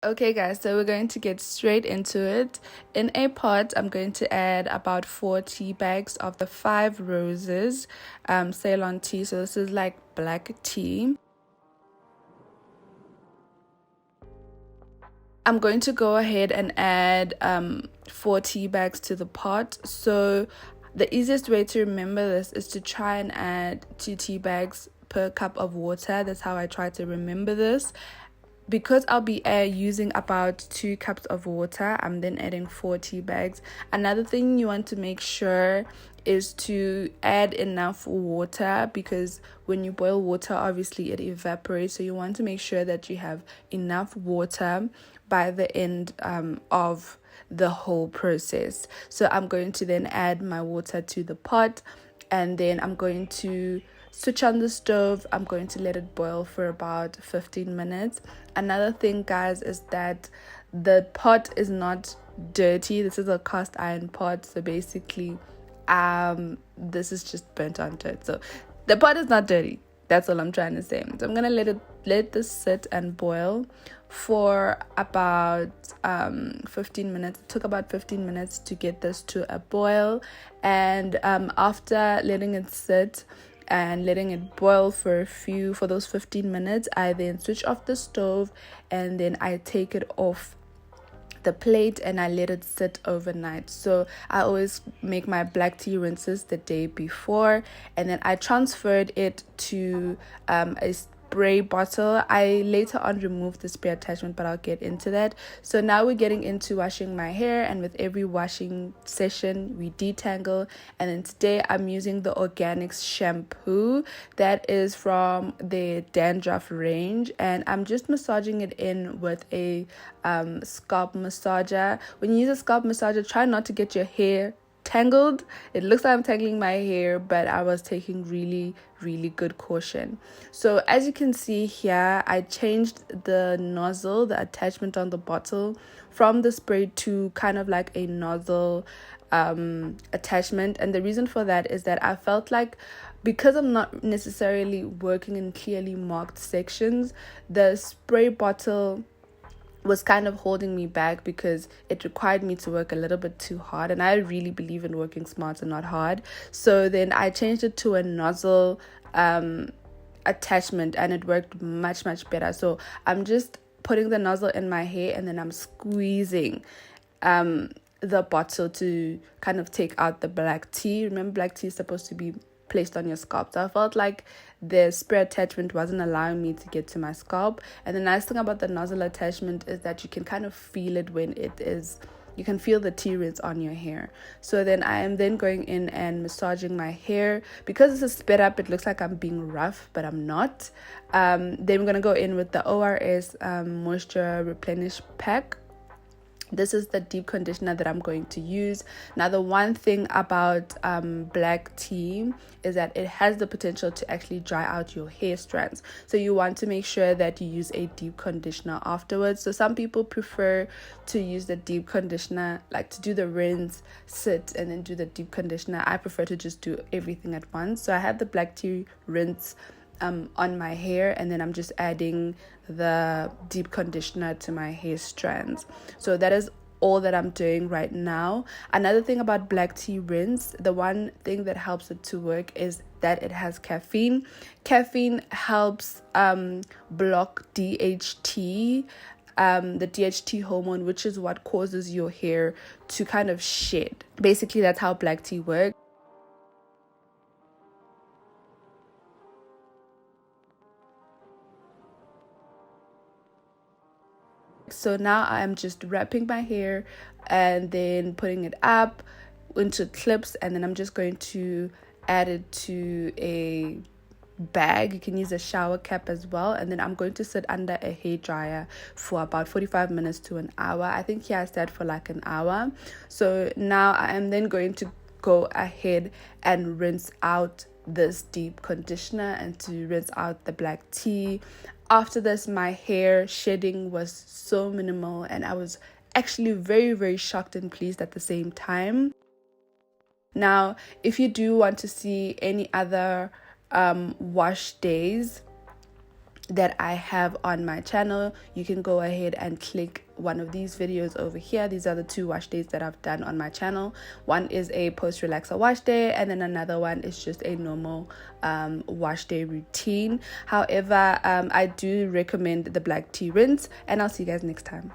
Okay guys, so we're going to get straight into it. In a pot, I'm going to add about 4 tea bags of the 5 roses Ceylon tea. So this is like black tea. I'm going to go ahead and add 4 tea bags to the pot. So the easiest way to remember this is to try and add 2 tea bags per cup of water. That's how I try to remember this. Because I'll be using about 2 cups of water, I'm then adding 4 tea bags. Another thing you want to make sure is to add enough water, because when you boil water, obviously it evaporates. So you want to make sure that you have enough water by the end of the whole process. So I'm going to then add my water to the pot, and then I'm going to switch on the stove. I'm going to let it boil for about 15 minutes. Another thing, guys, is that the pot is not dirty. This is a cast iron pot, so basically this is just burnt onto it. So the pot is not dirty. That's all I'm trying to say. So I'm gonna let this sit and boil for about 15 minutes. It took about 15 minutes to get this to a boil, and after letting it sit and letting it boil for those 15 minutes, I then switch off the stove, and then I take it off the plate and I let it sit overnight. So I always make my black tea rinses the day before, and then I transferred it to a spray bottle. I later on removed the spray attachment, but I'll get into that. So now we're getting into washing my hair, and with every washing session we detangle. And then today I'm using the Organics shampoo that is from the dandruff range, and I'm just massaging it in with a scalp massager. When you use a scalp massager, try not to get your hair tangled. It looks like I'm tangling my hair, but I was taking really good caution. So as you can see here, I changed the nozzle, the attachment on the bottle, from the spray to kind of like a nozzle attachment. And the reason for that is that I felt like, because I'm not necessarily working in clearly marked sections, the spray bottle was kind of holding me back because it required me to work a little bit too hard, and I really believe in working smart and not hard. So then I changed it to a nozzle attachment, and it worked much better. So I'm just putting the nozzle in my hair, and then I'm squeezing the bottle to kind of take out the black tea. Remember, black tea is supposed to be placed on your scalp. So I felt like the spray attachment wasn't allowing me to get to my scalp. And the nice thing about the nozzle attachment is that you can kind of feel it when you can feel the tea rinse on your hair. So then I am then going in and massaging my hair. Because this is sped up, it looks like I'm being rough, but I'm not. Then we're going to go in with the ORS Moisture Replenish Pack. This is the deep conditioner that I'm going to use. Now, the one thing about black tea is that it has the potential to actually dry out your hair strands. So you want to make sure that you use a deep conditioner afterwards. So some people prefer to use the deep conditioner, like to do the rinse, sit, and then do the deep conditioner. I prefer to just do everything at once. So I have the black tea rinse on my hair, and then I'm just adding the deep conditioner to my hair strands. So that is all that I'm doing right now. Another thing about black tea rinse, the one thing that helps it to work is that it has caffeine. Caffeine helps block DHT, the DHT hormone, which is what causes your hair to kind of shed. Basically, that's how black tea works. So now I'm just wrapping my hair and then putting it up into clips, and then I'm just going to add it to a bag. You can use a shower cap as well, and then I'm going to sit under a hair dryer for about 45 minutes to an hour. I think here I said for like an hour. So now I am then going to go ahead and rinse out this deep conditioner and to rinse out the black tea. After this, my hair shedding was so minimal, and I was actually very shocked and pleased at the same time. Now, if you do want to see any other wash days, that I have on my channel, you can go ahead and click one of these videos over here. These are the 2 wash days that I've done on my channel. One is a post relaxer wash day, and then another one is just a normal wash day routine. However, I do recommend the black tea rinse, and I'll see you guys next time.